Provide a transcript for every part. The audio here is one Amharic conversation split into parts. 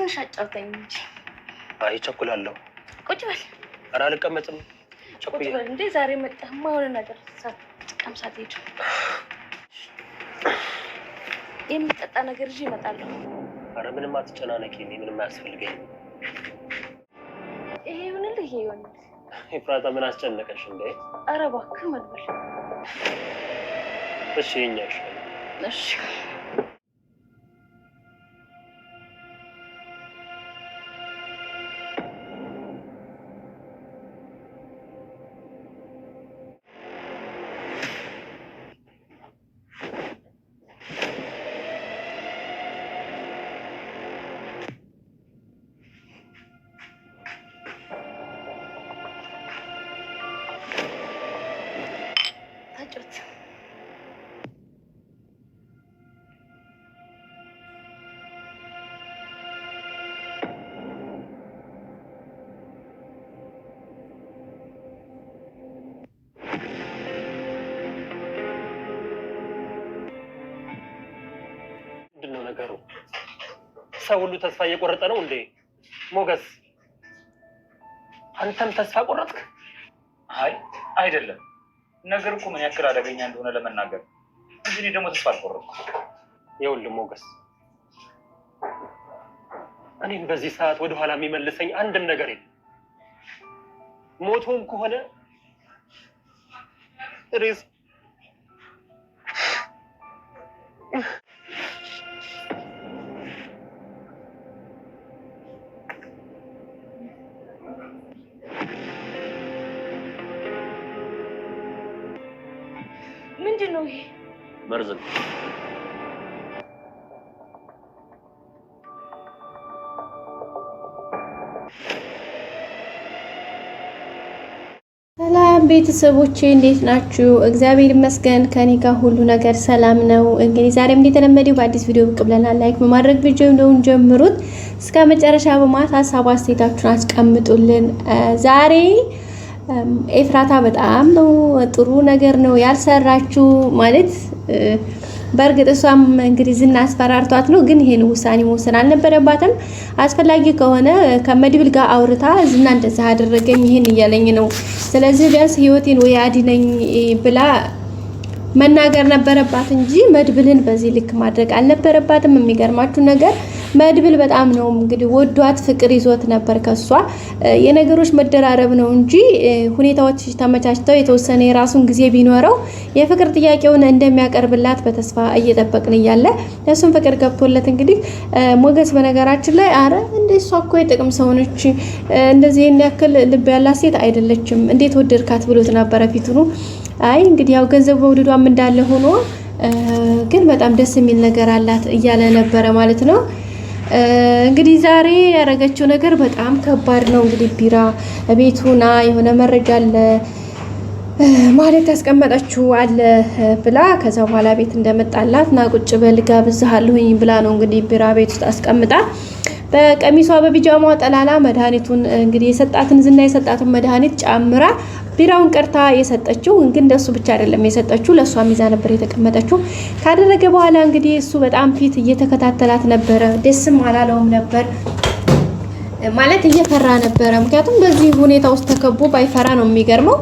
ትንሽ አጫውተኝ እንጂ። አይ ቸኩላለሁ። ቁጭ በል። ኧረ አልቀመጥም። ቁጭ በል እንዴ። ዛሬ መጣህ ማውረ ነገር ቀምሳት ሄዱ። የሚጠጣ ነገር ይዤ እመጣለሁ። ኧረ ምንም አትጨናነቂ፣ ምንም አያስፈልገኝም። ይሄ ይሁንልህ፣ ይሄ ይሁንልህ። ኤፍራታ ምን አስጨነቀሽ እንዴ? ኧረ እባክህ መድብል። እሺ የእኛ ይሻላል። እሺ ምንድነው ነገሩ? ሰው ሁሉ ተስፋ እየቆረጠ ነው እንዴ? ሞገስ አንተም ተስፋ ቆረጥክ? አይ አይደለም። ነገር እኮ ምን ያክል አደገኛ እንደሆነ ለመናገር እንጂ እኔ ደግሞ ተስፋ አልቆረጥኩም። ይኸውልህ ሞገስ፣ እኔም በዚህ ሰዓት ወደ ኋላ የሚመልሰኝ አንድም ነገር የለም። ሞቶም ከሆነ ሬስ ምንድነው ይሄ? መርዝ ነው። ሰላም ቤተሰቦቼ እንዴት ናችሁ? እግዚአብሔር ይመስገን ከኔ ጋር ሁሉ ነገር ሰላም ነው። እንግዲህ ዛሬም እንደተለመደው በአዲስ ቪዲዮ ብቅ ብለናል። ላይክ በማድረግ ቪዲዮውን ጀምሩት እስከ መጨረሻ በማት ሀሳብ አስተያየታችሁን አስቀምጡልን። ዛሬ ኤፍራታ በጣም ነው ጥሩ ነገር ነው ያልሰራችሁ ማለት በእርግጥ እሷም እንግዲህ ዝና አስፈራርቷት ነው፣ ግን ይሄን ውሳኔ መወሰን አልነበረባትም። አስፈላጊ ከሆነ ከመድብል ጋር አውርታ ዝና እንደዛ አደረገኝ ይሄን እያለኝ ነው፣ ስለዚህ ቢያንስ ህይወቴን ወይ አድነኝ ብላ መናገር ነበረባት እንጂ መድብልን በዚህ ልክ ማድረግ አልነበረባትም። የሚገርማችሁ ነገር መድብል በጣም ነው እንግዲህ ወዷት ፍቅር ይዞት ነበር ከሷ የነገሮች መደራረብ ነው እንጂ ሁኔታዎች ተመቻችተው የተወሰነ የራሱን ጊዜ ቢኖረው የፍቅር ጥያቄውን እንደሚያቀርብላት በተስፋ እየጠበቅን እያለ እሱም ፍቅር ገብቶለት እንግዲህ ሞገስ በነገራችን ላይ አረ እንደሷ እኮ የጥቅም ሰው ነች፣ እንደዚህ ያክል ልብ ያላት ሴት አይደለችም፣ እንዴት ወደድካት ብሎት ነበረ ፊቱኑ። አይ እንግዲህ ያው ገንዘብ መውደዷም እንዳለ ሆኖ ግን በጣም ደስ የሚል ነገር አላት እያለ ነበረ ማለት ነው። እንግዲህ ዛሬ ያረገችው ነገር በጣም ከባድ ነው። እንግዲህ ቢራ ቤቱና የሆነ መረጃ አለ ማለት ያስቀመጠችው አለ ብላ ከዛ በኋላ ቤት እንደመጣላት ና ቁጭ በል ጋብዝሃለሁኝ ብላ ነው እንግዲህ ቢራ ቤት ውስጥ አስቀምጣ በቀሚሷ በቢጃማ ጠላላ መድኃኒቱን እንግዲህ የሰጣትን ዝና የሰጣትን መድኃኒት ጨምራ ቢራውን ቀርታ የሰጠችው ግን እንደሱ ብቻ አይደለም የሰጠችው ለሷ ሚዛ ነበር የተቀመጠችው። ካደረገ በኋላ እንግዲህ እሱ በጣም ፊት እየተከታተላት ነበረ፣ ደስም አላለውም ነበር ማለት እየፈራ ነበረ። ምክንያቱም በዚህ ሁኔታ ውስጥ ተከቦ ባይፈራ ነው የሚገርመው።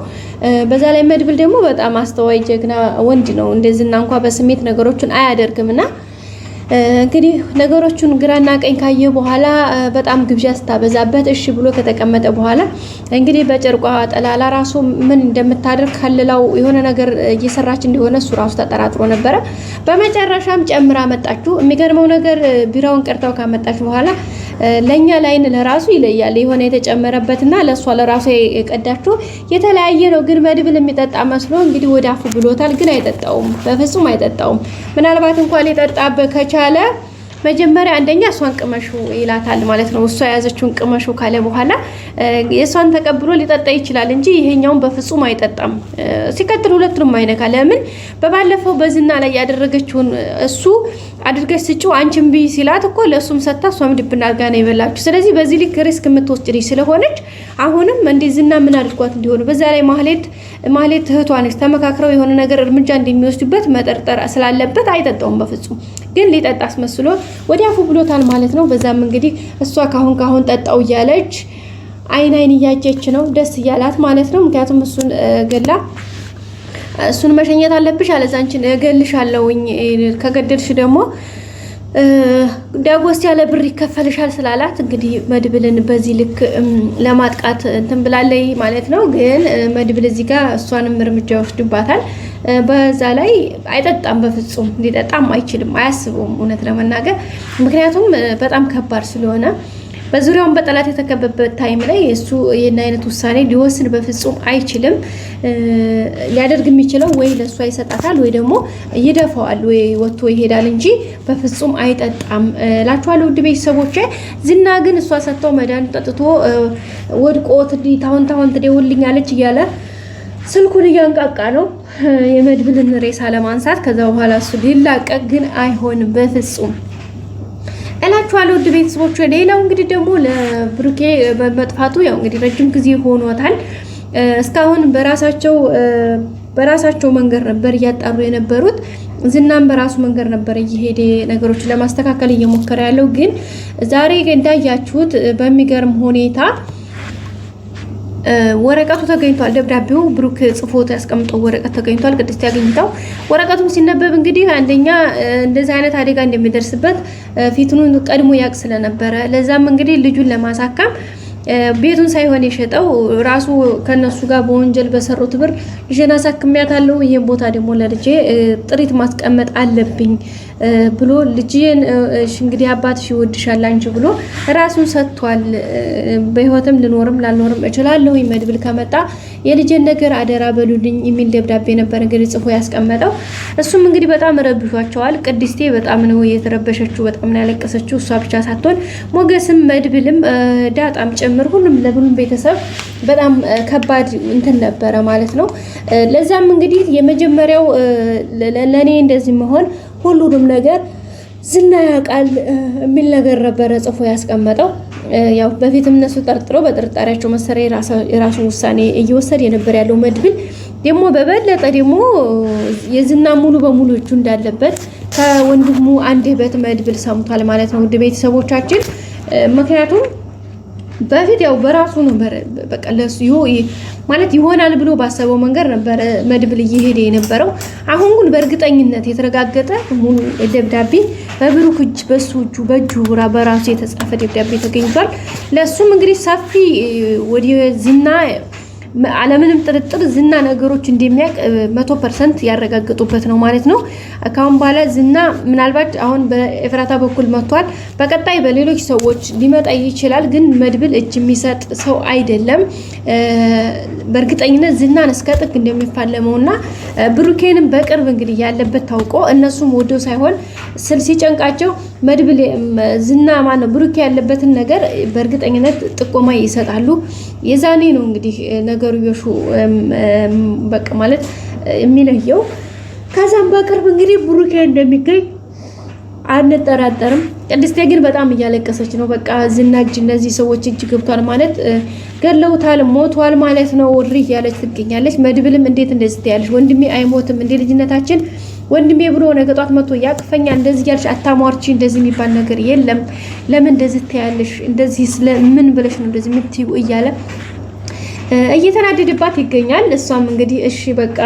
በዛ ላይ መድብል ደግሞ በጣም አስተዋይ ጀግና ወንድ ነው፣ እንደዚህና እንኳን በስሜት ነገሮችን አያደርግምና እንግዲህ ነገሮቹን ግራና ቀኝ ካየ በኋላ በጣም ግብዣ ስታበዛበት እሺ ብሎ ከተቀመጠ በኋላ እንግዲህ በጨርቋ ጠላላ ራሱ ምን እንደምታደርግ ከልላው የሆነ ነገር እየሰራች እንደሆነ እሱ ራሱ ተጠራጥሮ ነበረ። በመጨረሻም ጨምራ መጣችሁ። የሚገርመው ነገር ቢራውን ቀርታው ካመጣች በኋላ ለኛ ላይን ለራሱ ይለያል። የሆነ የተጨመረበትና ለሷ ለራሱ የቀዳችሁ የተለያየ ነው። ግን መድብል የሚጠጣ መስሎ እንግዲህ ወደ አፉ ብሎታል፣ ግን አይጠጣውም፣ በፍጹም አይጠጣውም። ምናልባት እንኳን ሊጠጣ ከቻለ መጀመሪያ አንደኛ እሷን ቅመሹ ይላታል ማለት ነው። እሷ ያዘችውን ቅመሹ ካለ በኋላ የሷን ተቀብሎ ሊጠጣ ይችላል እንጂ ይሄኛውን በፍጹም አይጠጣም። ሲቀጥል ሁለቱንም አይነካ። ለምን በባለፈው በዝና ላይ ያደረገችውን እሱ አድርገሽ ስጪው አንቺም ቢ ሲላት እኮ ለሱም ሰጣ ሷም ድብና አርጋ ነው የበላችሁ። ስለዚህ በዚህ ልክ ሪስክ የምትወስድ ስለሆነች አሁንም እንደዚህና ምን አድርጓት እንዲሆነ በዛ ላይ ማህሌት እህቷ ነች። ተመካክረው የሆነ ነገር እርምጃ እንደሚወስዱበት መጠርጠር ስላለበት አይጠጣውም በፍጹም። ግን ሊጠጣ አስመስሎ ወዲያፉ ብሎታል ማለት ነው። በዛም እንግዲህ እሷ ካሁን ጠጣው እያለች አይን እያጨች ነው ደስ እያላት ማለት ነው። ምክንያቱም እሱን መሸኘት አለብሽ አለዛ አንቺን እገልሻለሁኝ ከገደልሽ ደግሞ ዳጎስ ያለ ብር ይከፈልሻል ስላላት እንግዲህ መድብልን በዚህ ልክ ለማጥቃት እንትን ብላለይ ማለት ነው። ግን መድብል እዚህ ጋር እሷንም እርምጃ ይወስድባታል። በዛ ላይ አይጠጣም በፍጹም ሊጠጣም አይችልም አያስበውም እውነት ለመናገር ምክንያቱም በጣም ከባድ ስለሆነ በዙሪያውን በጠላት የተከበበበት ታይም ላይ እሱ የና አይነት ውሳኔ ሊወስን በፍጹም አይችልም። ሊያደርግ የሚችለው ወይ ለሷ ይሰጣታል ወይ ደግሞ ይደፋዋል ወይ ወጥቶ ይሄዳል እንጂ በፍጹም አይጠጣም እላችኋለሁ ውድ ቤተሰቦቼ። ዝና ግን እሷ ሰጥተው መድኃኒት ጠጥቶ ወድቆ ታውን ትደውልልኛለች እያለ ስልኩን እያንቃቃ ነው የመድብልን ሬሳ ለማንሳት። ከዛ በኋላ እሱ ሊላቀቅ ግን አይሆንም በፍጹም እላችኋለሁ ውድ ቤተሰቦች። ሌላው እንግዲህ ደግሞ ለብሩኬ መጥፋቱ ያው እንግዲህ ረጅም ጊዜ ሆኖታል። እስካሁን በራሳቸው መንገድ ነበር እያጣሩ የነበሩት። ዝናም በራሱ መንገድ ነበር እየሄደ ነገሮችን ለማስተካከል እየሞከረ ያለው። ግን ዛሬ እንዳያችሁት በሚገርም ሁኔታ ወረቀቱ ተገኝቷል። ደብዳቤው ብሩክ ጽፎት ያስቀምጠው ወረቀት ተገኝቷል። ቅድስት ያገኝታው ወረቀቱን ሲነበብ እንግዲህ አንደኛ እንደዚህ አይነት አደጋ እንደሚደርስበት ፊቱን ቀድሞ ያቅ ስለነበረ ለዛም እንግዲህ ልጁን ለማሳካም ቤቱን ሳይሆን የሸጠው ራሱ ከነሱ ጋር በወንጀል በሰሩት ብር ልጄን አሳክሚያታለሁ፣ ይሄን ቦታ ደግሞ ለልጄ ጥሪት ማስቀመጥ አለብኝ ብሎ ልጄን እንግዲህ አባትሽ ይወድሻል አንቺ ብሎ ራሱን ሰጥቷል። በህይወትም ልኖርም ላልኖርም እችላለሁ መድብል ከመጣ የልጄን ነገር አደራ በሉልኝ የሚል ደብዳቤ ነበር እንግዲህ ጽፎ ያስቀመጠው። እሱም እንግዲህ በጣም ረብሿቸዋል። ቅድስቴ በጣም ነው የተረበሸችው፣ በጣም ነው ያለቀሰችው። እሷ ብቻ ሳትሆን ሞገስም መድብልም ዳጣም ጭምር ሁሉም ለሁሉም ቤተሰብ በጣም ከባድ እንትን ነበረ ማለት ነው። ለዛም እንግዲህ የመጀመሪያው ለኔ እንደዚህ መሆን ሁሉንም ነገር ዝና ያውቃል የሚል ነገር ነበረ ጽፎ ያስቀመጠው። ያው በፊትም እነሱ ጠርጥረው በጥርጣሬያቸው መሰረት የራሱን ውሳኔ እየወሰደ የነበር ያለው መድብል ደግሞ በበለጠ ደግሞ የዝና ሙሉ በሙሉ እጁ እንዳለበት ከወንድሙ አንደበት መድብል ሰምቷል ማለት ነው ውድ ቤተሰቦቻችን። ምክንያቱም በፊት ያው በራሱ ነው በቃ ለሱ ማለት ይሆናል ብሎ ባሰበው መንገድ ነበር መድብል እየሄደ የነበረው። አሁን ግን በእርግጠኝነት የተረጋገጠ ሙሉ ደብዳቤ በብሩክ እጅ በእጁ በራሱ የተጻፈ ደብዳቤ ተገኝቷል። ለሱም እንግዲህ ሰፊ ወደ ዝና አለምንም ጥርጥር ዝና ነገሮች እንደሚያውቅ 100% ያረጋግጡበት ነው ማለት ነው። አካውን ባለ ዝና ምናልባት አሁን በኤፍራታ በኩል መጥቷል። በቀጣይ በሌሎች ሰዎች ሊመጣ ይችላል። ግን መድብል እጅ የሚሰጥ ሰው አይደለም። በእርግጠኝነት ዝናን እስከ ጥግ እንደሚፋለመውና ብሩኬንም በቅርብ እንግዲህ ያለበት ታውቆ እነሱም ወደው ሳይሆን ሲጨንቃቸው መድብል ዝና ማነው ብሩኬ ያለበትን ነገር በእርግጠኝነት ጥቆማ ይሰጣሉ። የዛኔ ነው እንግዲህ ነገሩ ይሹ በቃ ማለት የሚለየው። ከዛም በቅርብ እንግዲህ ብሩኬ እንደሚገኝ አንጠራጠርም። ቅድስቴ ግን በጣም እያለቀሰች ነው። በቃ ዝናጅ እነዚህ ሰዎች እጅ ገብቷል ማለት ገለውታል፣ ሞቷል ማለት ነው ወሪ ያለች ትገኛለች። መድብልም እንዴት እንደዚህ ትያለሽ? ወንድሜ አይሞትም እንዴ ልጅነታችን ወንድሜ ብሎ ነገ ጧት መጥቶ ያቅፈኛ እንደዚህ ያልሽ አታሟርቺ፣ እንደዚህ የሚባል ነገር የለም። ለምን እንደዚህ ትያለሽ? እንደዚህ ስለምን ብለሽ ነው እንደዚህ የምትዩ እያለ እየተናደደባት ይገኛል። እሷም እንግዲህ እሺ በቃ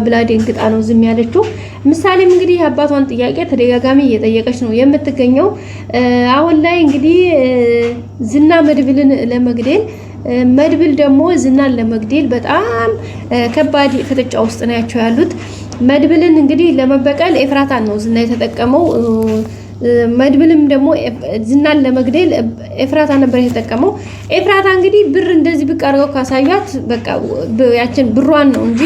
ብላ ደንግጣ ነው ዝም ያለችው። ምሳሌም እንግዲህ አባቷን ጥያቄ ተደጋጋሚ እየጠየቀች ነው የምትገኘው። አሁን ላይ እንግዲህ ዝና መድብልን ለመግደል መድብል ደግሞ ዝናን ለመግደል በጣም ከባድ ፍጥጫ ውስጥ ናቸው ያሉት። መድብልን እንግዲህ ለመበቀል ኤፍራታን ነው ዝና የተጠቀመው። መድብልም ደግሞ ዝናን ለመግደል ኤፍራታ ነበር የተጠቀመው። ኤፍራታ እንግዲህ ብር እንደዚህ ብቅ አድርገው ካሳያት በቃ ያችን ብሯን ነው እንጂ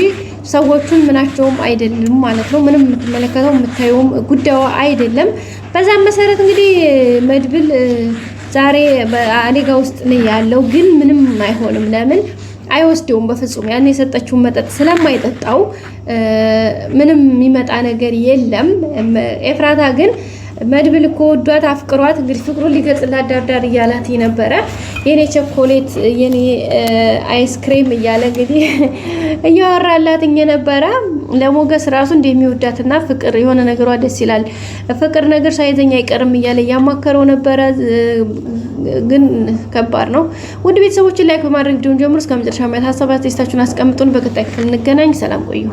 ሰዎቹን ምናቸውም አይደለም ማለት ነው። ምንም የምትመለከተው የምታየውም ጉዳዩ አይደለም። በዛም መሰረት እንግዲህ መድብል ዛሬ በአደጋ ውስጥ ነው ያለው። ግን ምንም አይሆንም። ለምን አይወስደውም በፍጹም። ያን የሰጠችውን መጠጥ ስለማይጠጣው ምንም የሚመጣ ነገር የለም። ኤፍራታ ግን መድብል እኮ ወዷት አፍቅሯት እንግዲህ ፍቅሩን ሊገልጽላት ዳርዳር እያላት ነበረ። የኔ ቸኮሌት የኔ አይስክሬም እያለ እንግዲህ እያወራላት ነበረ። ለሞገስ ራሱ እንደሚወዳትና ፍቅር የሆነ ነገሯ ደስ ይላል፣ ፍቅር ነገር ሳይዘኛ አይቀርም እያለ እያማከረው ነበረ። ግን ከባድ ነው። ውድ ቤተሰቦችን ላይክ በማድረግ ቪዲዮን ጀምሮ እስከ መጨረሻ ማየት ሀሳብ አስተያየታችሁን አስቀምጡን። በቀጣይ ክፍል እንገናኝ። ሰላም ቆዩ።